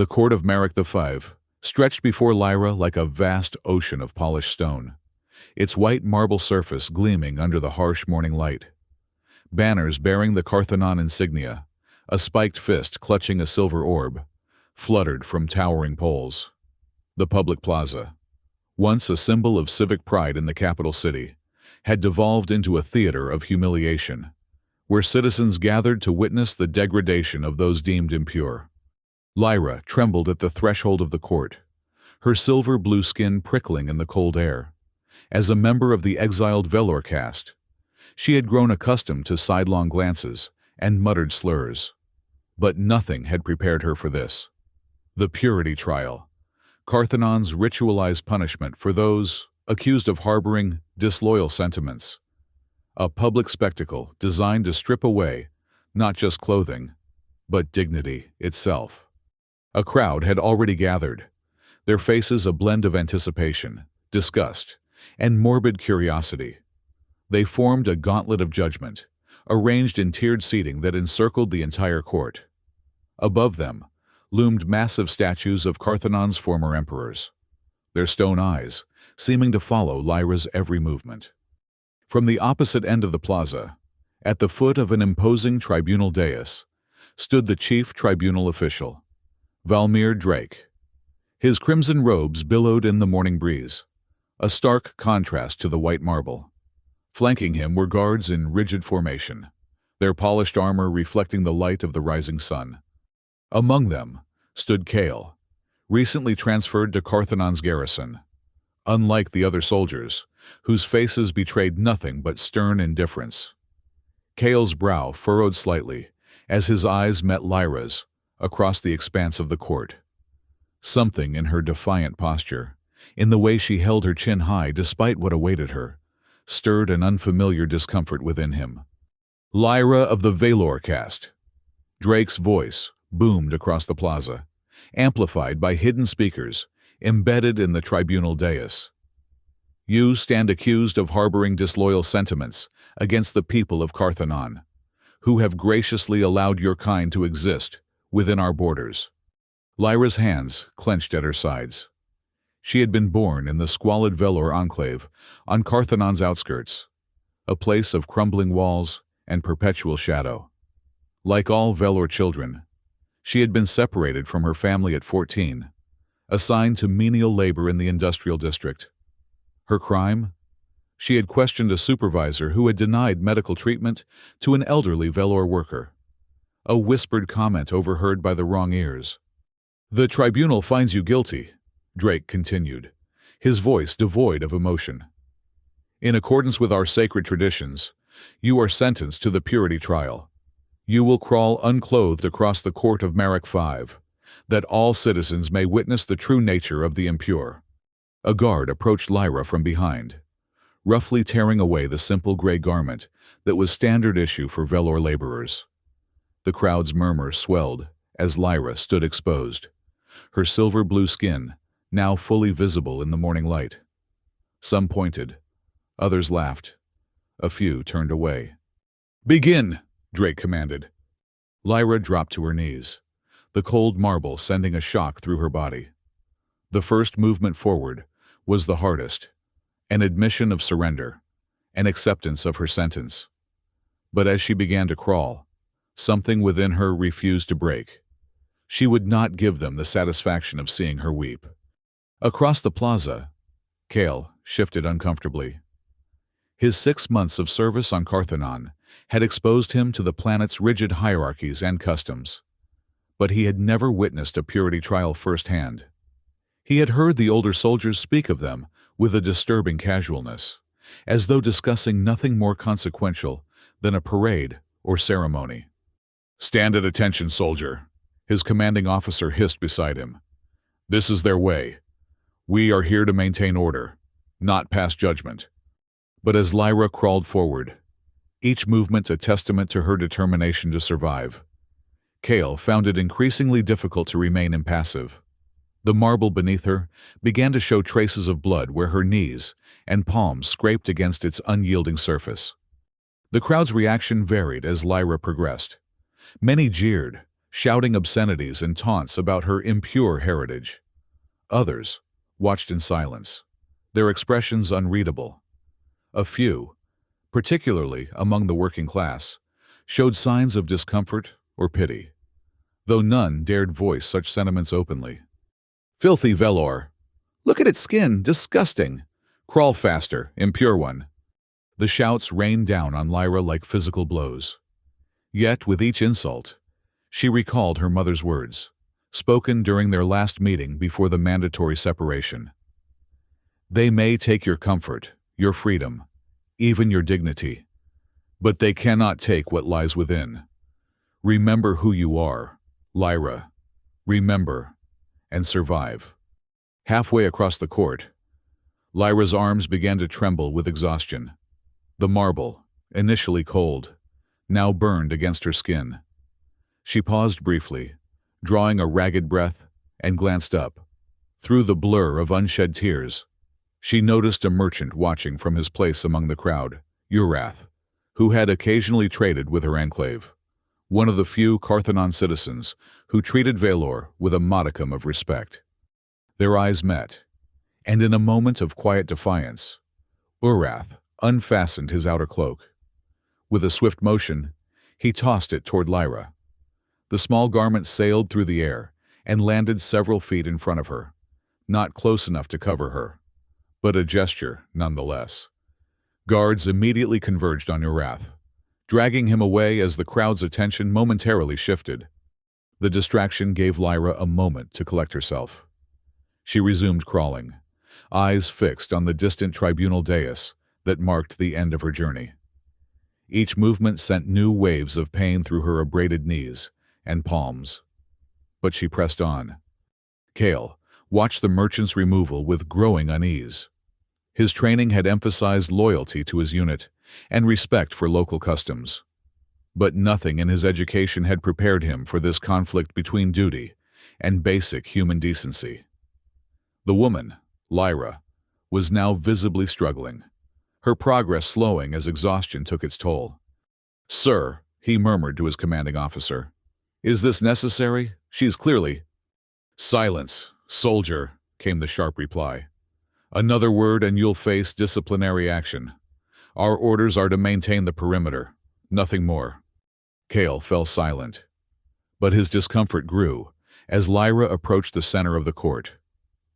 The court of Marek V stretched before Lyra like a vast ocean of polished stone, its white marble surface gleaming under the harsh morning light. Banners bearing the Parthenon insignia, a spiked fist clutching a silver orb, fluttered from towering poles. The public plaza, once a symbol of civic pride in the capital city, had devolved into a theater of humiliation, where citizens gathered to witness the degradation of those deemed impure. Lyra trembled at the threshold of the court, her silver-blue skin prickling in the cold air. As a member of the exiled Velor caste, she had grown accustomed to sidelong glances and muttered slurs. But nothing had prepared her for this. The purity trial, Parthenon's ritualized punishment for those accused of harboring disloyal sentiments. A public spectacle designed to strip away not just clothing, but dignity itself. A crowd had already gathered, their faces a blend of anticipation, disgust, and morbid curiosity. They formed a gauntlet of judgment, arranged in tiered seating that encircled the entire court. Above them loomed massive statues of Parthenon's former emperors, their stone eyes seeming to follow Lyra's every movement. From the opposite end of the plaza, at the foot of an imposing tribunal dais, stood the chief tribunal official, Valmir Drake. His crimson robes billowed in the morning breeze, a stark contrast to the white marble. Flanking him were guards in rigid formation, their polished armor reflecting the light of the rising sun. Among them stood Kale, recently transferred to Parthenon's garrison. Unlike the other soldiers, whose faces betrayed nothing but stern indifference. Kale's brow furrowed slightly as his eyes met Lyra's across the expanse of the court. Something in her defiant posture, in the way she held her chin high despite what awaited her, stirred an unfamiliar discomfort within him. Lyra of the Velor caste. Drake's voice boomed across the plaza, amplified by hidden speakers embedded in the tribunal dais. You stand accused of harboring disloyal sentiments against the people of Parthenon, who have graciously allowed your kind to exist within our borders. Lyra's hands clenched at her sides. She had been born in the squalid Velor enclave on Parthenon's outskirts, a place of crumbling walls and perpetual shadow. Like all Velor children, she had been separated from her family at 14, assigned to menial labor in the industrial district. Her crime? She had questioned a supervisor who had denied medical treatment to an elderly Velor worker. A whispered comment overheard by the wrong ears. "The tribunal finds you guilty," Drake continued, his voice devoid of emotion. "In accordance with our sacred traditions, you are sentenced to the purity trial. You will crawl unclothed across the court of Marek V, that all citizens may witness the true nature of the impure." A guard approached Lyra from behind, roughly tearing away the simple gray garment that was standard issue for Velor laborers. The crowd's murmur swelled as Lyra stood exposed, her silver-blue skin now fully visible in the morning light. Some pointed, others laughed, a few turned away. "Begin!" Drake commanded. Lyra dropped to her knees, the cold marble sending a shock through her body. The first movement forward was the hardest, an admission of surrender, an acceptance of her sentence. But as she began to crawl, something within her refused to break. She would not give them the satisfaction of seeing her weep. Across the plaza, Kale shifted uncomfortably. His 6 months of service on Parthenon had exposed him to the planet's rigid hierarchies and customs. But he had never witnessed a purity trial firsthand. He had heard the older soldiers speak of them with a disturbing casualness, as though discussing nothing more consequential than a parade or ceremony. "Stand at attention, soldier," his commanding officer hissed beside him. "This is their way. We are here to maintain order, not pass judgment." But as Lyra crawled forward, each movement a testament to her determination to survive, Kale found it increasingly difficult to remain impassive. The marble beneath her began to show traces of blood where her knees and palms scraped against its unyielding surface. The crowd's reaction varied as Lyra progressed. Many jeered, shouting obscenities and taunts about her impure heritage. Others watched in silence, their expressions unreadable. A few, particularly among the working class, showed signs of discomfort or pity, though none dared voice such sentiments openly. "Filthy velour! Look at its skin! Disgusting! Crawl faster, impure one!" The shouts rained down on Lyra like physical blows. Yet, with each insult, she recalled her mother's words, spoken during their last meeting before the mandatory separation. "They may take your comfort, your freedom, even your dignity, but they cannot take what lies within. Remember who you are, Lyra. Remember, and survive." Halfway across the court, Lyra's arms began to tremble with exhaustion. The marble, initially cold, now burned against her skin. She paused briefly, drawing a ragged breath, and glanced up. Through the blur of unshed tears, she noticed a merchant watching from his place among the crowd, Urath, who had occasionally traded with her enclave, one of the few Carthanon citizens who treated Velor with a modicum of respect. Their eyes met, and in a moment of quiet defiance, Urath unfastened his outer cloak. With a swift motion, he tossed it toward Lyra. The small garment sailed through the air and landed several feet in front of her, not close enough to cover her, but a gesture nonetheless. Guards immediately converged on Urath, dragging him away as the crowd's attention momentarily shifted. The distraction gave Lyra a moment to collect herself. She resumed crawling, eyes fixed on the distant tribunal dais that marked the end of her journey. Each movement sent new waves of pain through her abraded knees and palms. But she pressed on. Kale watched the merchant's removal with growing unease. His training had emphasized loyalty to his unit and respect for local customs. But nothing in his education had prepared him for this conflict between duty and basic human decency. The woman, Lyra, was now visibly struggling, her progress slowing as exhaustion took its toll. "Sir," he murmured to his commanding officer, "is this necessary? She is clearly—" "Silence, soldier," came the sharp reply. "Another word and you'll face disciplinary action. Our orders are to maintain the perimeter, nothing more." Kale fell silent, but his discomfort grew as Lyra approached the center of the court.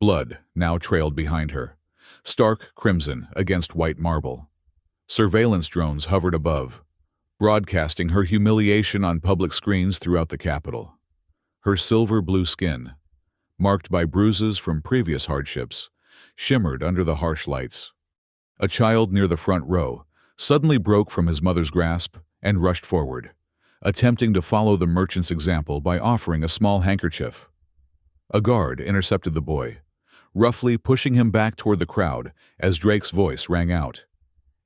Blood now trailed behind her, stark crimson against white marble. Surveillance drones hovered above, broadcasting her humiliation on public screens throughout the capital. Her silver-blue skin, marked by bruises from previous hardships, shimmered under the harsh lights. A child near the front row suddenly broke from his mother's grasp and rushed forward, attempting to follow the merchant's example by offering a small handkerchief. A guard intercepted the boy, roughly pushing him back toward the crowd as Drake's voice rang out.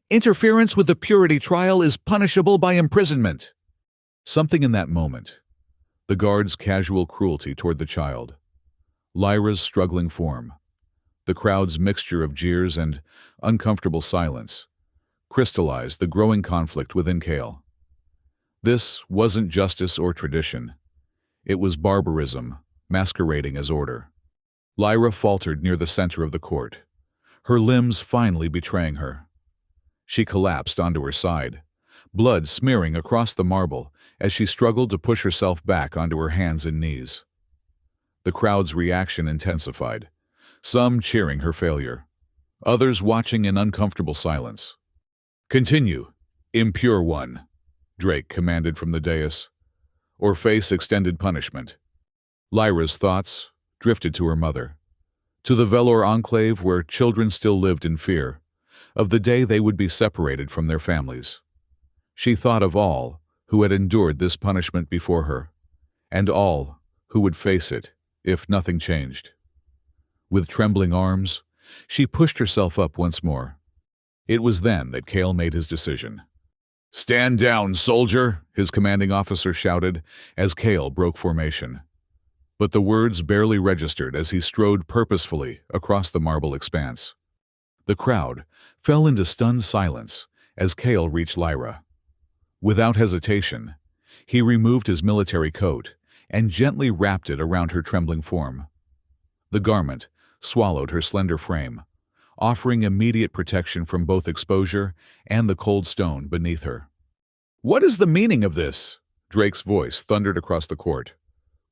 "Interference with the purity trial is punishable by imprisonment." Something in that moment, the guard's casual cruelty toward the child, Lyra's struggling form, the crowd's mixture of jeers and uncomfortable silence, crystallized the growing conflict within Kale. This wasn't justice or tradition. It was barbarism, masquerading as order. Lyra faltered near the center of the court, her limbs finally betraying her. She collapsed onto her side, blood smearing across the marble as she struggled to push herself back onto her hands and knees. The crowd's reaction intensified, some cheering her failure, others watching in uncomfortable silence. "Continue, impure one," Drake commanded from the dais, "or face extended punishment." Lyra's thoughts drifted to her mother, to the Velor enclave where children still lived in fear of the day they would be separated from their families. She thought of all who had endured this punishment before her, and all who would face it if nothing changed. With trembling arms, she pushed herself up once more. It was then that Kale made his decision. "Stand down, soldier!" his commanding officer shouted as Kale broke formation. But the words barely registered as he strode purposefully across the marble expanse. The crowd fell into stunned silence as Kale reached Lyra. Without hesitation, he removed his military coat and gently wrapped it around her trembling form. The garment swallowed her slender frame, offering immediate protection from both exposure and the cold stone beneath her. "What is the meaning of this?" Drake's voice thundered across the court.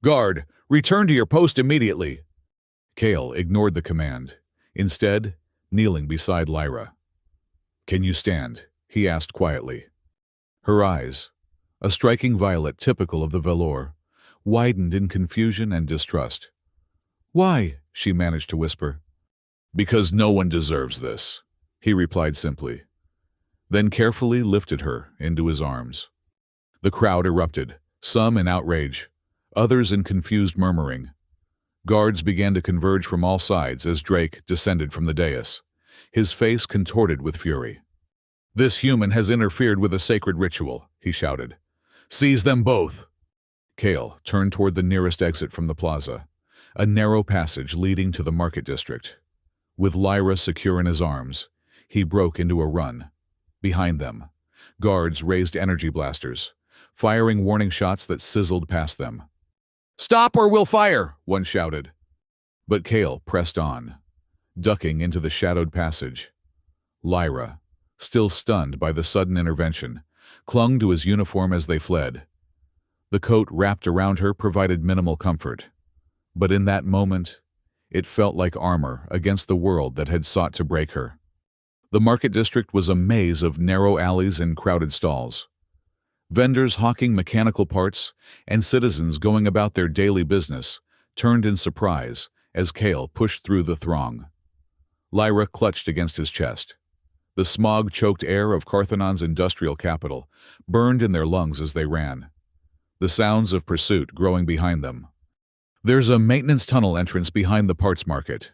"Guard, return to your post immediately!" Kale ignored the command, instead kneeling beside Lyra. "Can you stand?" he asked quietly. Her eyes, a striking violet typical of the velour, widened in confusion and distrust. "Why?" she managed to whisper. "Because no one deserves this," he replied simply, then carefully lifted her into his arms. The crowd erupted, some in outrage, others in confused murmuring. Guards began to converge from all sides as Drake descended from the dais, his face contorted with fury. "This human has interfered with a sacred ritual," he shouted. "Seize them both!" Kale turned toward the nearest exit from the plaza, a narrow passage leading to the market district. With Lyra secure in his arms, he broke into a run. Behind them, guards raised energy blasters, firing warning shots that sizzled past them. "Stop or we'll fire!" one shouted. But Kale pressed on, ducking into the shadowed passage. Lyra, still stunned by the sudden intervention, clung to his uniform as they fled. The coat wrapped around her provided minimal comfort, but in that moment, it felt like armor against the world that had sought to break her. The market district was a maze of narrow alleys and crowded stalls. Vendors hawking mechanical parts and citizens going about their daily business turned in surprise as Kale pushed through the throng. Lyra clutched against his chest. The smog-choked air of Carthanon's industrial capital burned in their lungs as they ran, the sounds of pursuit growing behind them. "There's a maintenance tunnel entrance behind the parts market,"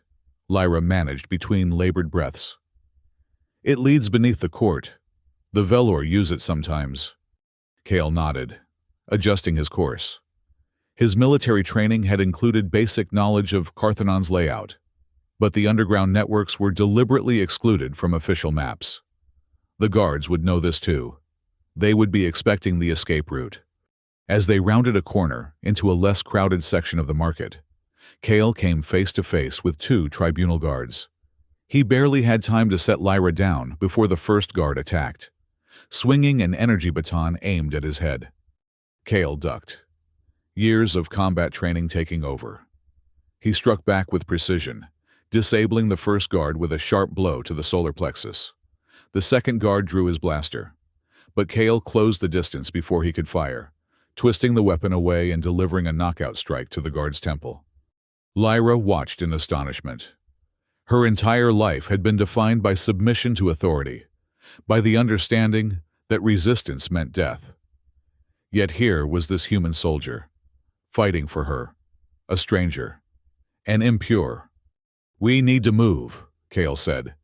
Lyra managed between labored breaths. "It leads beneath the court. The velour use it sometimes." Kale nodded, adjusting his course. His military training had included basic knowledge of Carthanon's layout, but the underground networks were deliberately excluded from official maps. The guards would know this too. They would be expecting the escape route. As they rounded a corner into a less crowded section of the market, Kale came face to face with two tribunal guards. He barely had time to set Lyra down before the first guard attacked, swinging an energy baton aimed at his head. Kale ducked, years of combat training taking over. He struck back with precision, disabling the first guard with a sharp blow to the solar plexus. The second guard drew his blaster, but Kale closed the distance before he could fire, twisting the weapon away and delivering a knockout strike to the guard's temple. Lyra watched in astonishment. Her entire life had been defined by submission to authority, by the understanding that resistance meant death. Yet here was this human soldier, fighting for her, a stranger, an impure. "We need to move," Kale said,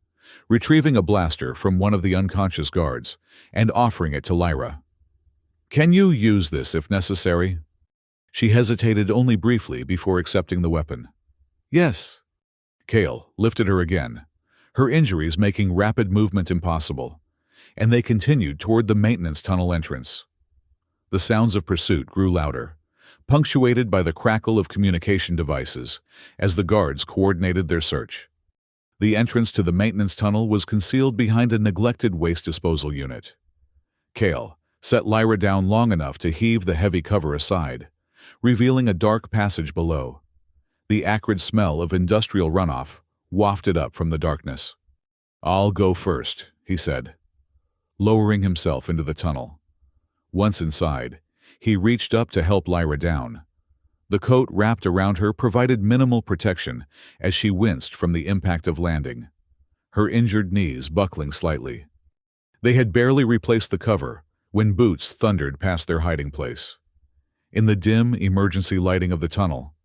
retrieving a blaster from one of the unconscious guards and offering it to Lyra. "Can you use this if necessary?" She hesitated only briefly before accepting the weapon. "Yes." Kale lifted her again, her injuries making rapid movement impossible, and they continued toward the maintenance tunnel entrance. The sounds of pursuit grew louder, punctuated by the crackle of communication devices as the guards coordinated their search. The entrance to the maintenance tunnel was concealed behind a neglected waste disposal unit. Kale set Lyra down long enough to heave the heavy cover aside, revealing a dark passage below. The acrid smell of industrial runoff wafted up from the darkness. "I'll go first," he said, lowering himself into the tunnel. Once inside, he reached up to help Lyra down. The coat wrapped around her provided minimal protection as she winced from the impact of landing, her injured knees buckling slightly. They had barely replaced the cover when boots thundered past their hiding place. In the dim emergency lighting of the tunnel,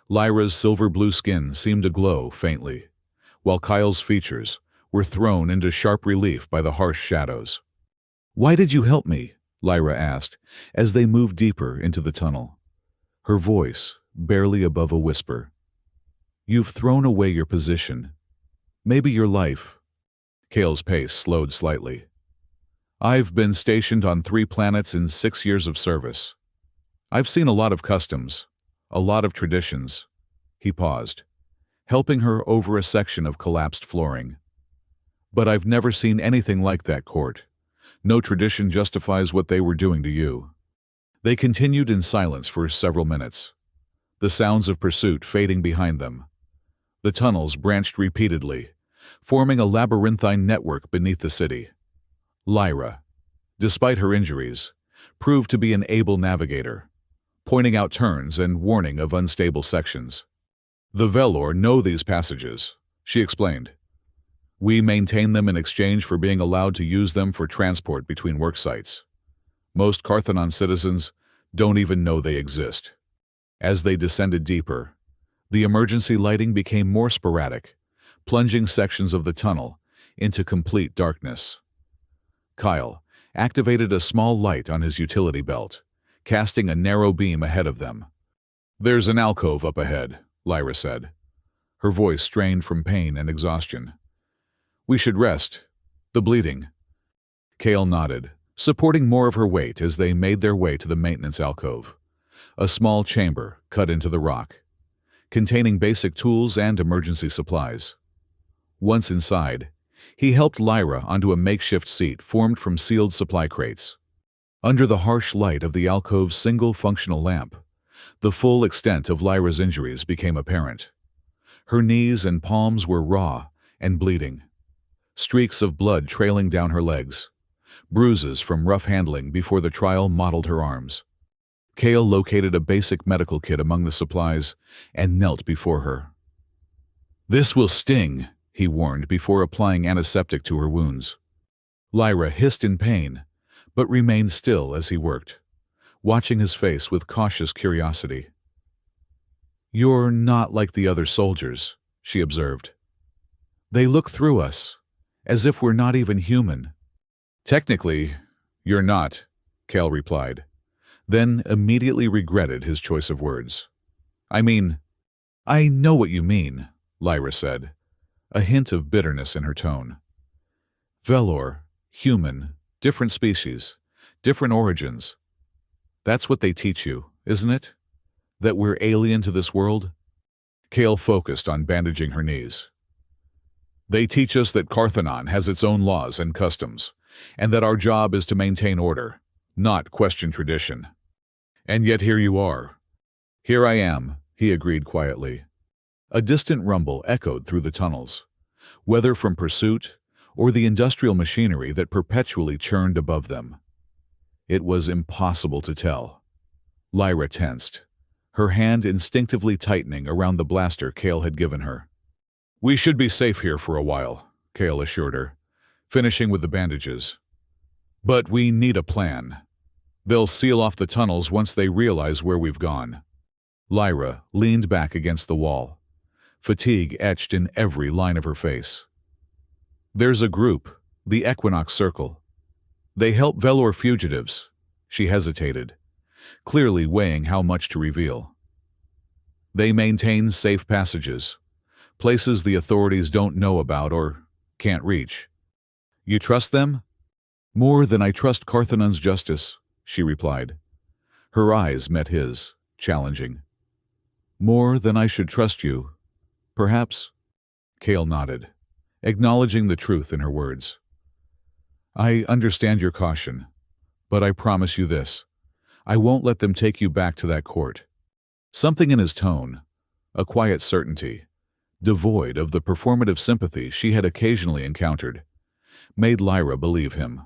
Lyra's silver-blue skin seemed to glow faintly, while Kyle's features were thrown into sharp relief by the harsh shadows. "Why did you help me?" Lyra asked as they moved deeper into the tunnel, her voice barely above a whisper. "You've thrown away your position. Maybe your life." Kale's pace slowed slightly. "I've been stationed on 3 planets in 6 years of service. I've seen a lot of customs, a lot of traditions. He paused, helping her over a section of collapsed flooring. But I've never seen anything like that, Court. No tradition justifies what they were doing to you. They continued in silence for several minutes, the sounds of pursuit fading behind them. The tunnels branched repeatedly, forming a labyrinthine network beneath the city. Lyra, despite her injuries, proved to be an able navigator, pointing out turns and warning of unstable sections. The Velor know these passages, she explained. We maintain them in exchange for being allowed to use them for transport between work sites. Most Carthanon citizens don't even know they exist. As they descended deeper, the emergency lighting became more sporadic, plunging sections of the tunnel into complete darkness. Kyle activated a small light on his utility belt, casting a narrow beam ahead of them. There's an alcove up ahead, Lyra said, her voice strained from pain and exhaustion. We should rest. The bleeding. Kale nodded, supporting more of her weight as they made their way to the maintenance alcove, a small chamber cut into the rock, containing basic tools and emergency supplies. Once inside, he helped Lyra onto a makeshift seat formed from sealed supply crates. Under the harsh light of the alcove's single functional lamp, the full extent of Lyra's injuries became apparent. Her knees and palms were raw and bleeding, streaks of blood trailing down her legs, bruises from rough handling before the trial mottled her arms. Kale located a basic medical kit among the supplies and knelt before her. This will sting, he warned before applying antiseptic to her wounds. Lyra hissed in pain, but remained still as he worked, watching his face with cautious curiosity. You're not like the other soldiers, she observed. They look through us, as if we're not even human. Technically, you're not, Kale replied, then immediately regretted his choice of words. I know what you mean, Lyra said, a hint of bitterness in her tone. Velor, human, different species, different origins. That's what they teach you, isn't it? That we're alien to this world? Kale focused on bandaging her knees. They teach us that Carthanon has its own laws and customs, and that our job is to maintain order, not question tradition. And yet here you are. Here I am, he agreed quietly. A distant rumble echoed through the tunnels, whether from pursuit or the industrial machinery that perpetually churned above them. It was impossible to tell. Lyra tensed, her hand instinctively tightening around the blaster Kale had given her. We should be safe here for a while, Kale assured her, finishing with the bandages. But we need a plan. They'll seal off the tunnels once they realize where we've gone. Lyra leaned back against the wall, fatigue etched in every line of her face. There's a group, the Equinox Circle. They help Velor fugitives. She hesitated, clearly weighing how much to reveal. They maintain safe passages, places the authorities don't know about or can't reach. You trust them? More than I trust Carthanon's justice, she replied. Her eyes met his, challenging. More than I should trust you, perhaps? Kale nodded, acknowledging the truth in her words. I understand your caution, but I promise you this. I won't let them take you back to that court. Something in his tone, a quiet certainty, devoid of the performative sympathy she had occasionally encountered, made Lyra believe him.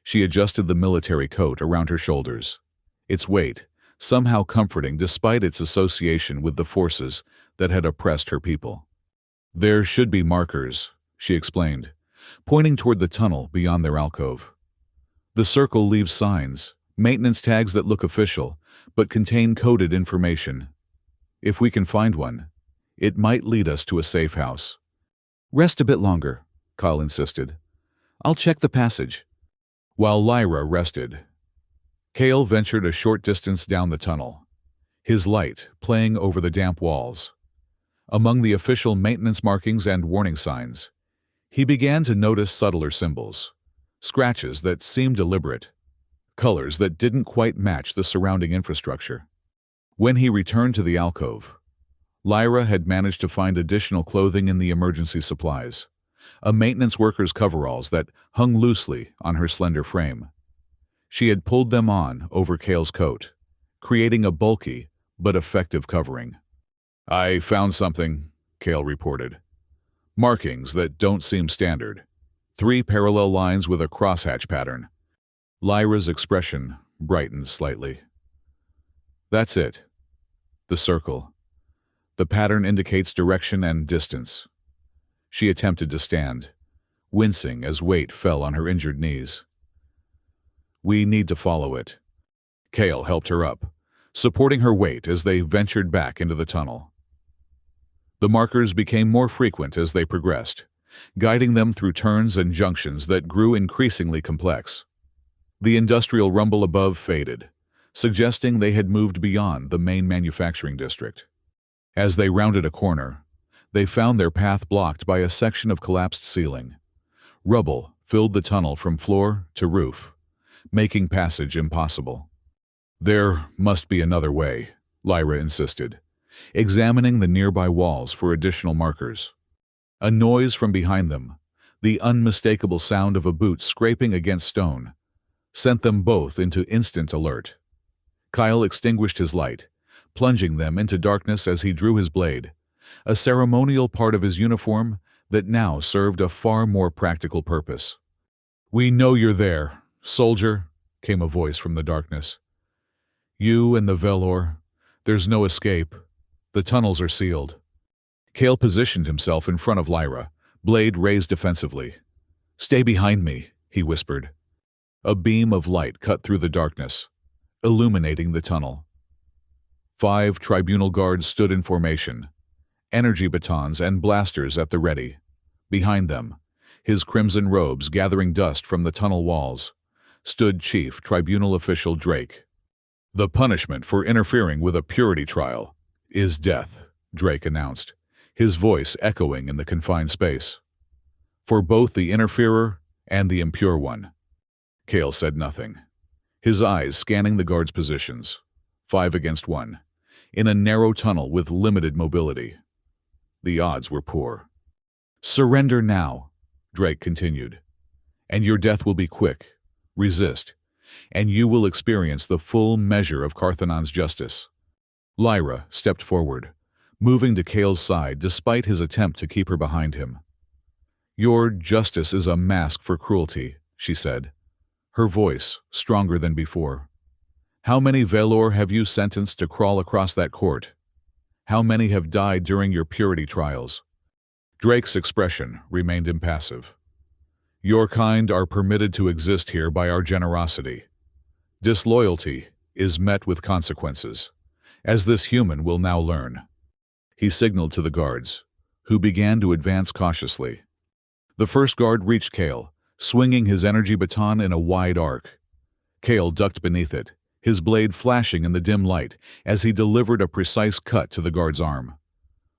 She adjusted the military coat around her shoulders, its weight somehow comforting despite its association with the forces that had oppressed her people. There should be markers, she explained, pointing toward the tunnel beyond their alcove. The circle leaves signs, maintenance tags that look official, but contain coded information. If we can find one, it might lead us to a safe house. Rest a bit longer, Kyle insisted. I'll check the passage. While Lyra rested, Kale ventured a short distance down the tunnel, his light playing over the damp walls. Among the official maintenance markings and warning signs, he began to notice subtler symbols, scratches that seemed deliberate, colors that didn't quite match the surrounding infrastructure. When he returned to the alcove, Lyra had managed to find additional clothing in the emergency supplies, a maintenance worker's coveralls that hung loosely on her slender frame. She had pulled them on over Kale's coat, creating a bulky but effective covering. "I found something," Kale reported. "Markings that don't seem standard. 3 parallel lines with a crosshatch pattern." Lyra's expression brightened slightly. "That's it. The circle. The pattern indicates direction and distance." She attempted to stand, wincing as weight fell on her injured knees. "We need to follow it." Kale helped her up, supporting her weight as they ventured back into the tunnel. The markers became more frequent as they progressed, guiding them through turns and junctions that grew increasingly complex. The industrial rumble above faded, suggesting they had moved beyond the main manufacturing district. As they rounded a corner, they found their path blocked by a section of collapsed ceiling. Rubble filled the tunnel from floor to roof, making passage impossible. "There must be another way," Lyra insisted, examining the nearby walls for additional markers. A noise from behind them, the unmistakable sound of a boot scraping against stone, sent them both into instant alert. Kyle extinguished his light, plunging them into darkness as he drew his blade, a ceremonial part of his uniform that now served a far more practical purpose. "We know you're there, soldier," came a voice from the darkness. "You and the Velor, there's no escape. The tunnels are sealed." Kale positioned himself in front of Lyra, blade raised defensively. "Stay behind me," he whispered. A beam of light cut through the darkness, illuminating the tunnel. 5 tribunal guards stood in formation, energy batons and blasters at the ready. Behind them, his crimson robes gathering dust from the tunnel walls, stood Chief Tribunal Official Drake. "The punishment for interfering with a purity trial is death," Drake announced, his voice echoing in the confined space. "For both the interferer and the impure one." Kale said nothing, his eyes scanning the guards' positions, 5 against 1, in a narrow tunnel with limited mobility. The odds were poor. "Surrender now," Drake continued, "and your death will be quick. Resist, and you will experience the full measure of Carthanon's justice." Lyra stepped forward, moving to Kale's side despite his attempt to keep her behind him. "Your justice is a mask for cruelty," she said, her voice stronger than before. "How many Velor have you sentenced to crawl across that court? How many have died during your purity trials?" Drake's expression remained impassive. "Your kind are permitted to exist here by our generosity. Disloyalty is met with consequences, as this human will now learn." He signaled to the guards, who began to advance cautiously. The first guard reached Kale, swinging his energy baton in a wide arc. Kale ducked beneath it, his blade flashing in the dim light as he delivered a precise cut to the guard's arm.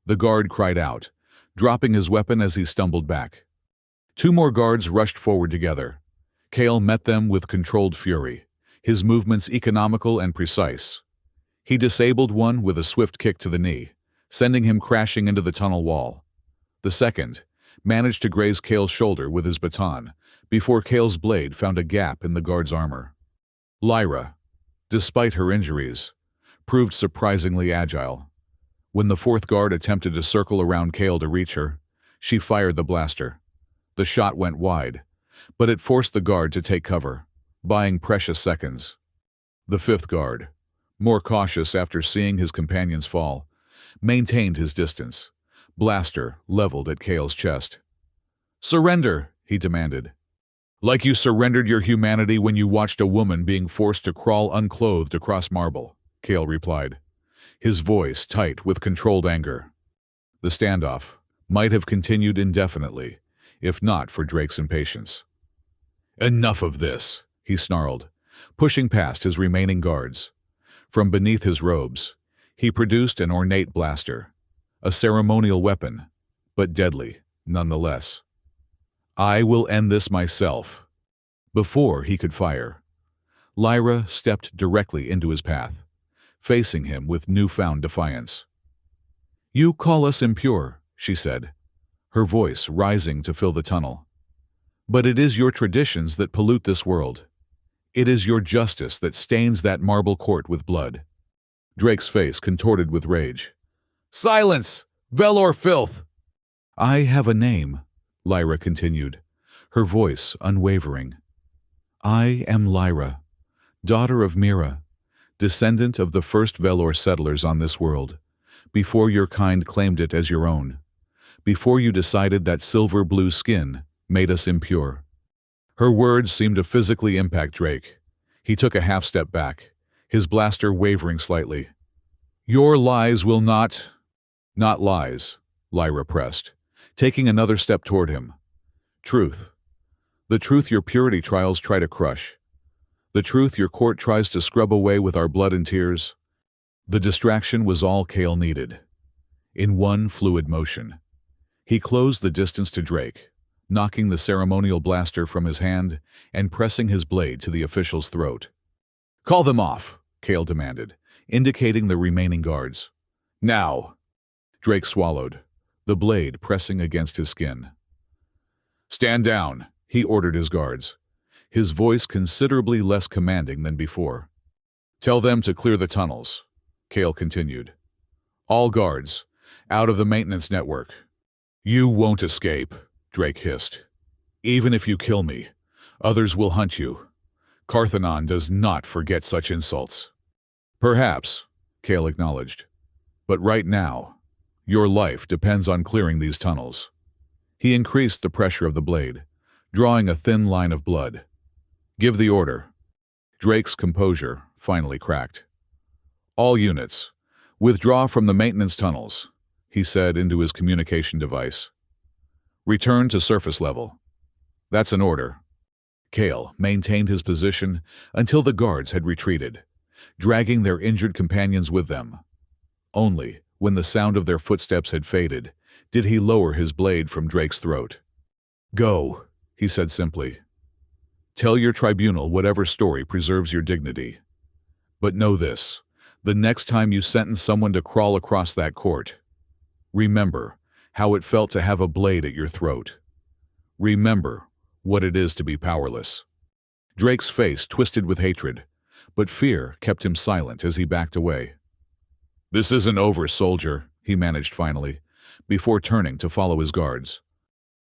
The guard cried out, dropping his weapon as he stumbled back. 2 more guards rushed forward together. Kale met them with controlled fury, his movements economical and precise. He disabled one with a swift kick to the knee, sending him crashing into the tunnel wall. The second managed to graze Kale's shoulder with his baton before Kale's blade found a gap in the guard's armor. Lyra, despite her injuries, proved surprisingly agile. When the 4th guard attempted to circle around Kale to reach her, she fired the blaster. The shot went wide, but it forced the guard to take cover, buying precious seconds. The 5th guard, more cautious after seeing his companions fall, maintained his distance, blaster leveled at Kale's chest. "Surrender," he demanded. "Like you surrendered your humanity when you watched a woman being forced to crawl unclothed across marble," Kale replied, his voice tight with controlled anger. The standoff might have continued indefinitely, if not for Drake's impatience. "Enough of this," he snarled, pushing past his remaining guards. From beneath his robes, he produced an ornate blaster, a ceremonial weapon, but deadly nonetheless. "I will end this myself." Before he could fire, Lyra stepped directly into his path, facing him with newfound defiance. "You call us impure," she said, her voice rising to fill the tunnel. "But it is your traditions that pollute this world. It is your justice that stains that marble court with blood." Drake's face contorted with rage. "Silence! Velor filth!" "I have a name," Lyra continued, her voice unwavering. "I am Lyra, daughter of Mira, descendant of the first Velor settlers on this world, before your kind claimed it as your own, before you decided that silver-blue skin made us impure." Her words seemed to physically impact Drake. He took a half-step back, his blaster wavering slightly. "Your lies will not—" "Not lies," Lyra pressed, taking another step toward him. "Truth. The truth your purity trials try to crush. The truth your court tries to scrub away with our blood and tears." The distraction was all Kale needed. In one fluid motion, he closed the distance to Drake, knocking the ceremonial blaster from his hand and pressing his blade to the official's throat. "Call them off," Kale demanded, indicating the remaining guards. "Now!" Drake swallowed, the blade pressing against his skin. "Stand down," he ordered his guards, his voice considerably less commanding than before. "Tell them to clear the tunnels," Kale continued. "All guards, out of the maintenance network." "You won't escape," Drake hissed. "Even if you kill me, others will hunt you. Carthanon does not forget such insults." "Perhaps," Kale acknowledged. "But right now, your life depends on clearing these tunnels." He increased the pressure of the blade, drawing a thin line of blood. "Give the order." Drake's composure finally cracked. "All units, withdraw from the maintenance tunnels," he said into his communication device. "Return to surface level." "That's an order." Kale maintained his position until the guards had retreated, dragging their injured companions with them. Only when the sound of their footsteps had faded did he lower his blade from Drake's throat. "Go," he said simply. "Tell your tribunal whatever story preserves your dignity. But know this, the next time you sentence someone to crawl across that court, remember how it felt to have a blade at your throat. Remember what it is to be powerless." Drake's face twisted with hatred, but fear kept him silent as he backed away. "This isn't over, soldier," he managed finally, before turning to follow his guards.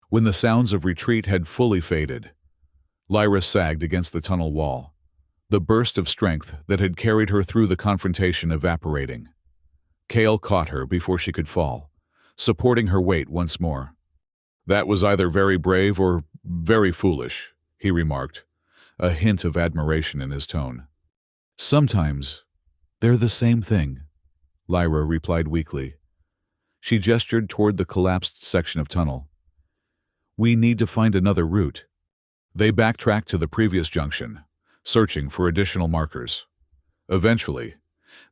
When the sounds of retreat had fully faded, Lyra sagged against the tunnel wall, the burst of strength that had carried her through the confrontation evaporating. Kale caught her before she could fall, supporting her weight once more. "That was either very brave or very foolish," he remarked, a hint of admiration in his tone. "Sometimes they're the same thing," Lyra replied weakly. She gestured toward the collapsed section of tunnel. "We need to find another route." They backtracked to the previous junction, searching for additional markers. Eventually,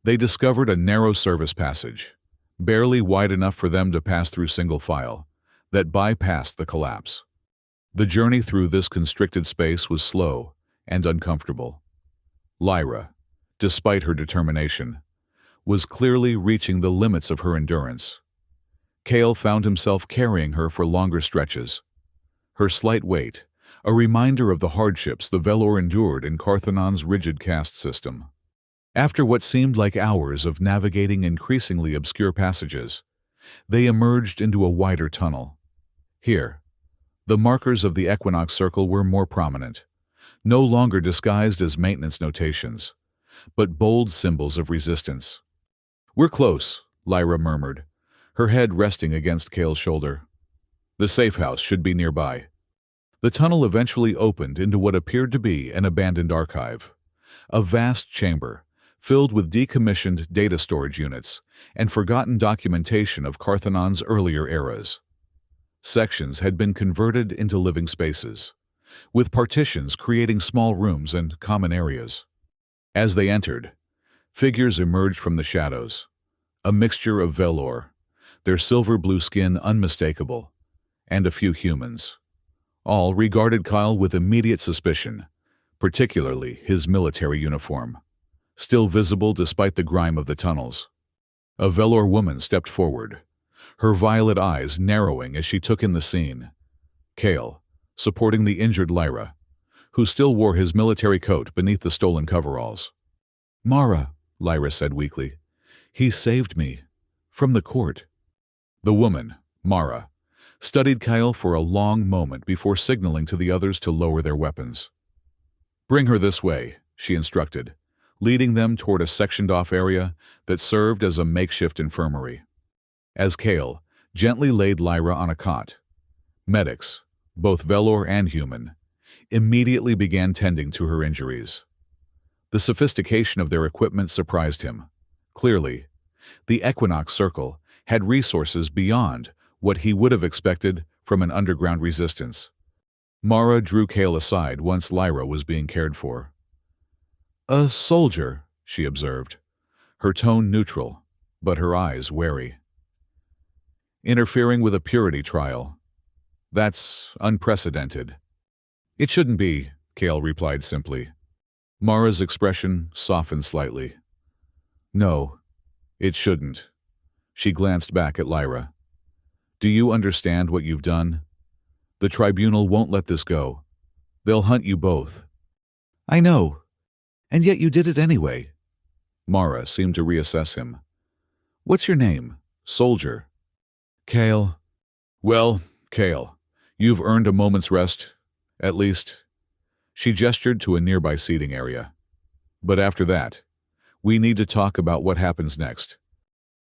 they discovered a narrow service passage, barely wide enough for them to pass through single file, that bypassed the collapse. The journey through this constricted space was slow and uncomfortable. Lyra, despite her determination, was clearly reaching the limits of her endurance. Kale found himself carrying her for longer stretches. Her slight weight, a reminder of the hardships the Velor endured in Carthanon's rigid caste system. After what seemed like hours of navigating increasingly obscure passages, they emerged into a wider tunnel. Here, the markers of the Equinox Circle were more prominent, no longer disguised as maintenance notations, but bold symbols of resistance. "We're close," Lyra murmured, her head resting against Kale's shoulder. "The safe house should be nearby." The tunnel eventually opened into what appeared to be an abandoned archive, a vast chamber filled with decommissioned data storage units and forgotten documentation of Carthanon's earlier eras. Sections had been converted into living spaces, with partitions creating small rooms and common areas. As they entered, figures emerged from the shadows, a mixture of Velor, their silver-blue skin unmistakable, and a few humans. All regarded Kyle with immediate suspicion, particularly his military uniform, still visible despite the grime of the tunnels. A Velour woman stepped forward, her violet eyes narrowing as she took in the scene. Kale, supporting the injured Lyra, who still wore his military coat beneath the stolen coveralls. "Mara," Lyra said weakly, "he saved me. From the court." The woman, Mara, studied Kyle for a long moment before signaling to the others to lower their weapons. "Bring her this way," she instructed, leading them toward a sectioned-off area that served as a makeshift infirmary. As Kale gently laid Lyra on a cot, medics, both Velour and human, immediately began tending to her injuries. The sophistication of their equipment surprised him. Clearly, the Equinox Circle had resources beyond what he would have expected from an underground resistance. Mara drew Kale aside once Lyra was being cared for. "A soldier," she observed, her tone neutral, but her eyes wary. "Interfering with a purity trial. That's unprecedented." "It shouldn't be," Kale replied simply. Mara's expression softened slightly. "No, it shouldn't." She glanced back at Lyra. "Do you understand what you've done? The tribunal won't let this go. They'll hunt you both." "I know. And yet you did it anyway." Mara seemed to reassess him. "What's your name, soldier?" "Kale." "Well, Kale, you've earned a moment's rest, at least." She gestured to a nearby seating area. "But after that, we need to talk about what happens next."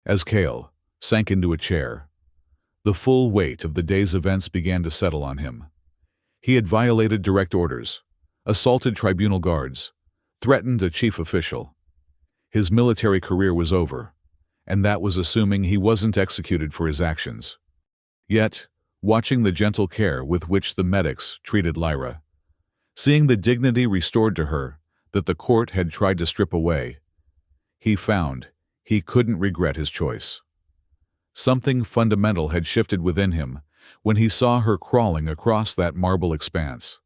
As Kale sank into a chair, the full weight of the day's events began to settle on him. He had violated direct orders, assaulted tribunal guards, threatened a chief official. His military career was over, and that was assuming he wasn't executed for his actions. Yet, watching the gentle care with which the medics treated Lyra, seeing the dignity restored to her that the court had tried to strip away, he found he couldn't regret his choice. Something fundamental had shifted within him when he saw her crawling across that marble expanse.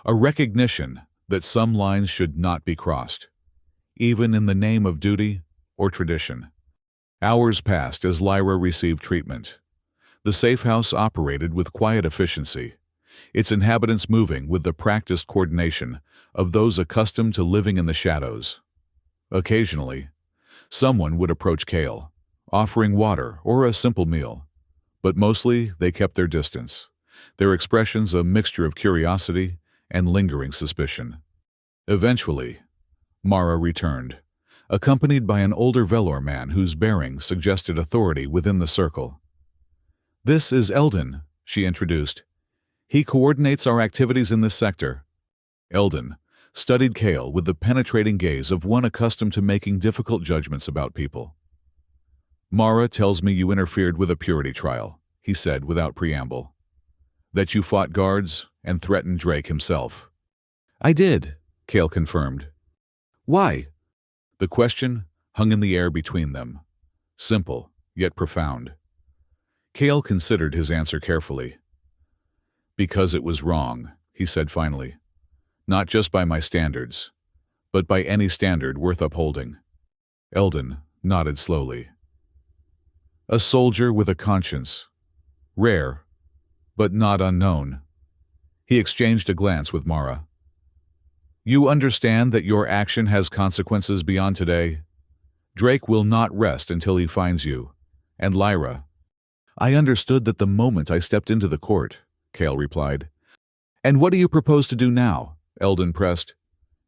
A recognition that some lines should not be crossed, even in the name of duty or tradition. Hours passed as Lyra received treatment. The safe house operated with quiet efficiency, its inhabitants moving with the practiced coordination of those accustomed to living in the shadows. Occasionally, someone would approach Kale, offering water or a simple meal, but mostly they kept their distance, their expressions a mixture of curiosity and lingering suspicion. Eventually, Mara returned, accompanied by an older Velour man whose bearing suggested authority within the circle. "This is Eldon," she introduced. "He coordinates our activities in this sector." Eldon studied Kale with the penetrating gaze of one accustomed to making difficult judgments about people. "Mara tells me you interfered with a purity trial," he said without preamble. "That you fought guards and threatened Drake himself." "I did," Kale confirmed. "Why?" The question hung in the air between them, simple yet profound. Kale considered his answer carefully. "Because it was wrong," he said finally. "Not just by my standards, but by any standard worth upholding." Eldon nodded slowly. "A soldier with a conscience. Rare, but not unknown." He exchanged a glance with Mara. "You understand that your action has consequences beyond today? Drake will not rest until he finds you. And Lyra." "I understood that the moment I stepped into the court," Kale replied. "And what do you propose to do now?" Eldon pressed.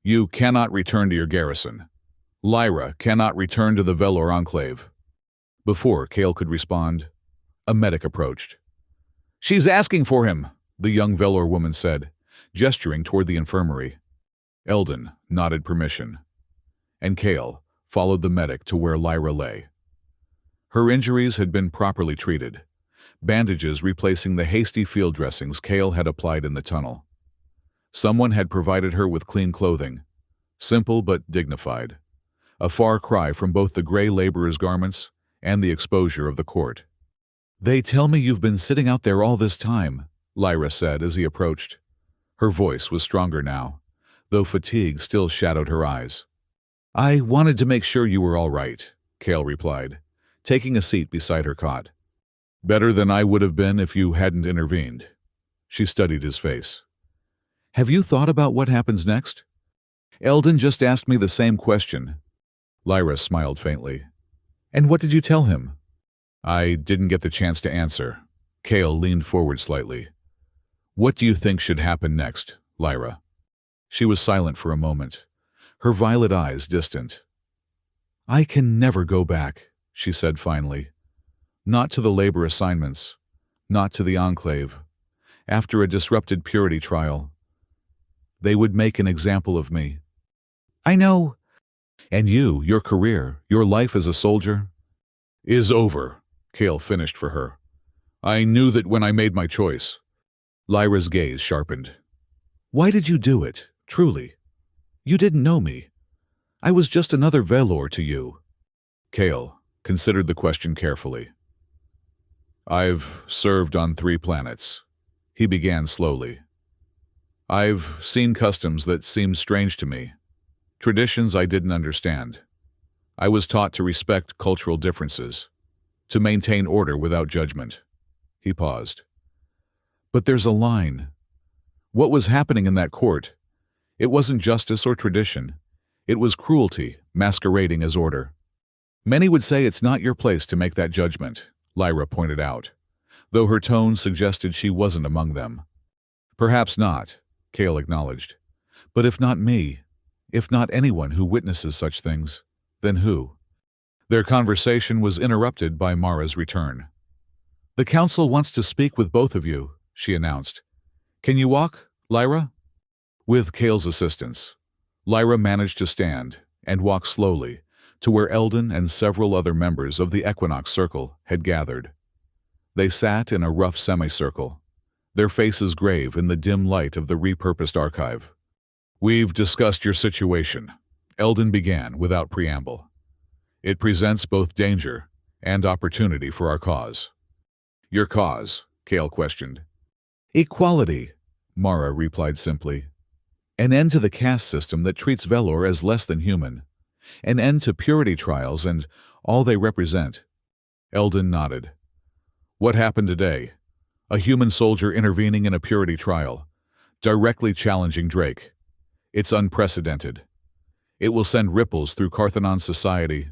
"You cannot return to your garrison. Lyra cannot return to the Velour Enclave." Before Kale could respond, a medic approached. "She's asking for him," the young Velour woman said, gesturing toward the infirmary. Eldon nodded permission, and Kale followed the medic to where Lyra lay. Her injuries had been properly treated, bandages replacing the hasty field dressings Kale had applied in the tunnel. Someone had provided her with clean clothing, simple but dignified, a far cry from both the gray laborer's garments and the exposure of the court. "They tell me you've been sitting out there all this time," Lyra said as he approached. Her voice was stronger now, though fatigue still shadowed her eyes. "I wanted to make sure you were all right," Cale replied, taking a seat beside her cot. "Better than I would have been if you hadn't intervened." She studied his face. "Have you thought about what happens next?" "Eldon just asked me the same question." Lyra smiled faintly. "And what did you tell him?" "I didn't get the chance to answer." Cale leaned forward slightly. "What do you think should happen next, Lyra?" She was silent for a moment, her violet eyes distant. "I can never go back," she said finally. "Not to the labor assignments, not to the Enclave. After a disrupted purity trial, they would make an example of me." "I know." "And you, your career, your life as a soldier?" "Is over," Cale finished for her. "I knew that when I made my choice." Lyra's gaze sharpened. "Why did you do it, truly? You didn't know me. I was just another Velor to you." Cale considered the question carefully. "I've served on 3 planets," he began slowly. "I've seen customs that seemed strange to me, traditions I didn't understand. I was taught to respect cultural differences, to maintain order without judgment." He paused. "But there's a line. What was happening in that court? It wasn't justice or tradition. It was cruelty masquerading as order." "Many would say it's not your place to make that judgment," Lyra pointed out, though her tone suggested she wasn't among them. "Perhaps not," Cale acknowledged. "But if not me, if not anyone who witnesses such things, then who?" Their conversation was interrupted by Mara's return. "The council wants to speak with both of you," she announced. "Can you walk, Lyra?" With Cale's assistance, Lyra managed to stand and walk slowly to where Eldon and several other members of the Equinox Circle had gathered. They sat in a rough semicircle, their faces grave in the dim light of the repurposed archive. "We've discussed your situation," Eldon began without preamble. "It presents both danger and opportunity for our cause." "Your cause?" Cale questioned. "Equality," Mara replied simply. "An end to the caste system that treats Velor as less than human. An end to purity trials and all they represent." Eldon nodded. "What happened today? A human soldier intervening in a purity trial, directly challenging Drake. It's unprecedented. It will send ripples through Carthanon society."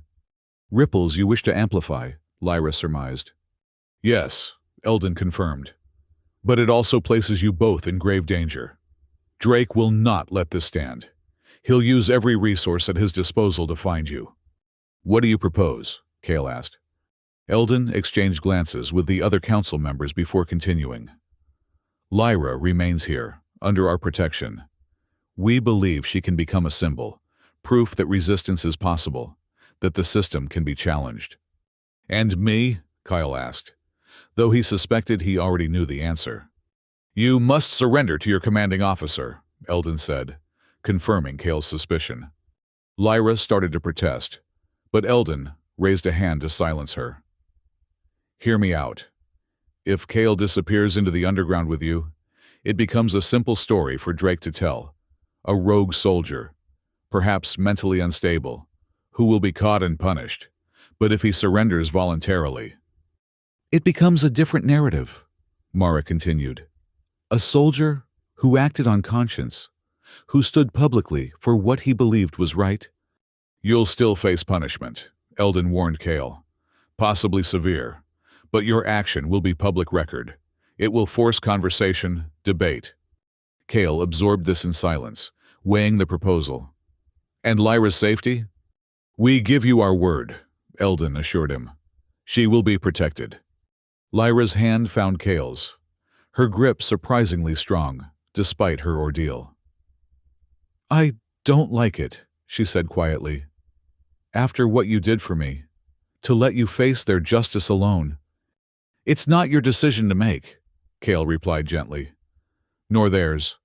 "Ripples you wish to amplify," Lyra surmised. "Yes," Eldon confirmed. "But it also places you both in grave danger. Drake will not let this stand. He'll use every resource at his disposal to find you." "What do you propose?" Cale asked. Eldon exchanged glances with the other council members before continuing. "Lyra remains here, under our protection. We believe she can become a symbol, proof that resistance is possible, that the system can be challenged." "And me?" Kyle asked, though he suspected he already knew the answer. "You must surrender to your commanding officer," Eldon said, confirming Cale's suspicion. Lyra started to protest, but Eldon raised a hand to silence her. "Hear me out. If Cale disappears into the underground with you, it becomes a simple story for Drake to tell. A rogue soldier, perhaps mentally unstable, who will be caught and punished. But if he surrenders voluntarily..." "It becomes a different narrative," Mara continued. "A soldier who acted on conscience, who stood publicly for what he believed was right." "You'll still face punishment," Eldon warned Cale. "Possibly severe, but your action will be public record. It will force conversation, debate." Cale absorbed this in silence, weighing the proposal. "And Lyra's safety?" "We give you our word," Eldon assured him. "She will be protected." Lyra's hand found Cale's, her grip surprisingly strong, despite her ordeal. "I don't like it," she said quietly. "After what you did for me, to let you face their justice alone." "It's not your decision to make," Cale replied gently. "Nor theirs."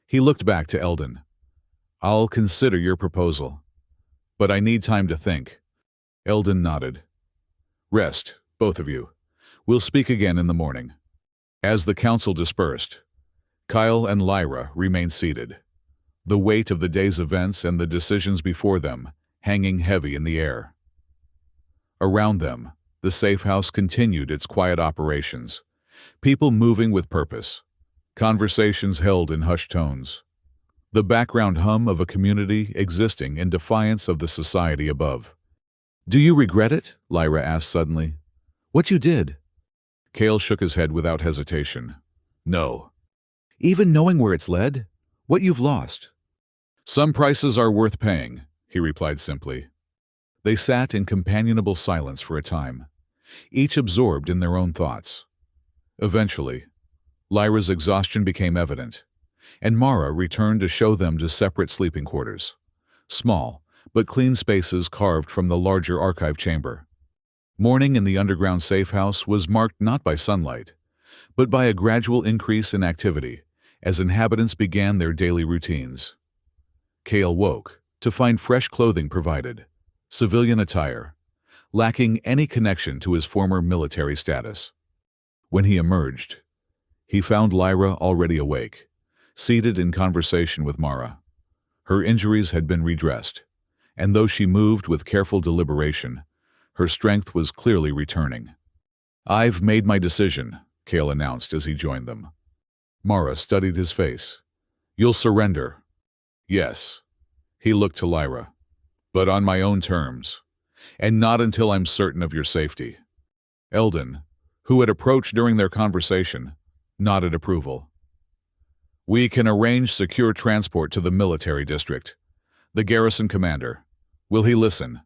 He looked back to Eldon. "I'll consider your proposal, but I need time to think." Eldon nodded. "Rest, both of you. We'll speak again in the morning." As the council dispersed, Kyle and Lyra remained seated, the weight of the day's events and the decisions before them hanging heavy in the air. Around them, the safe house continued its quiet operations, people moving with purpose, conversations held in hushed tones, the background hum of a community existing in defiance of the society above. "Do you regret it?" Lyra asked suddenly. "What you did?" Cale shook his head without hesitation. "No." "Even knowing where it's led? What you've lost?" "Some prices are worth paying," he replied simply. They sat in companionable silence for a time, each absorbed in their own thoughts. Eventually, Lyra's exhaustion became evident, and Mara returned to show them to separate sleeping quarters, small but clean spaces carved from the larger archive chamber. Morning in the underground safe house was marked not by sunlight, but by a gradual increase in activity as inhabitants began their daily routines. Cale woke to find fresh clothing provided, civilian attire, lacking any connection to his former military status. When he emerged, he found Lyra already awake, seated in conversation with Mara. Her injuries had been redressed, and though she moved with careful deliberation, her strength was clearly returning. "I've made my decision," Cale announced as he joined them. Mara studied his face. "You'll surrender?" "Yes." He looked to Lyra. "But on my own terms, and not until I'm certain of your safety." Eldon, who had approached during their conversation, nodded approval. "We can arrange secure transport to the military district. The garrison commander. Will he listen?"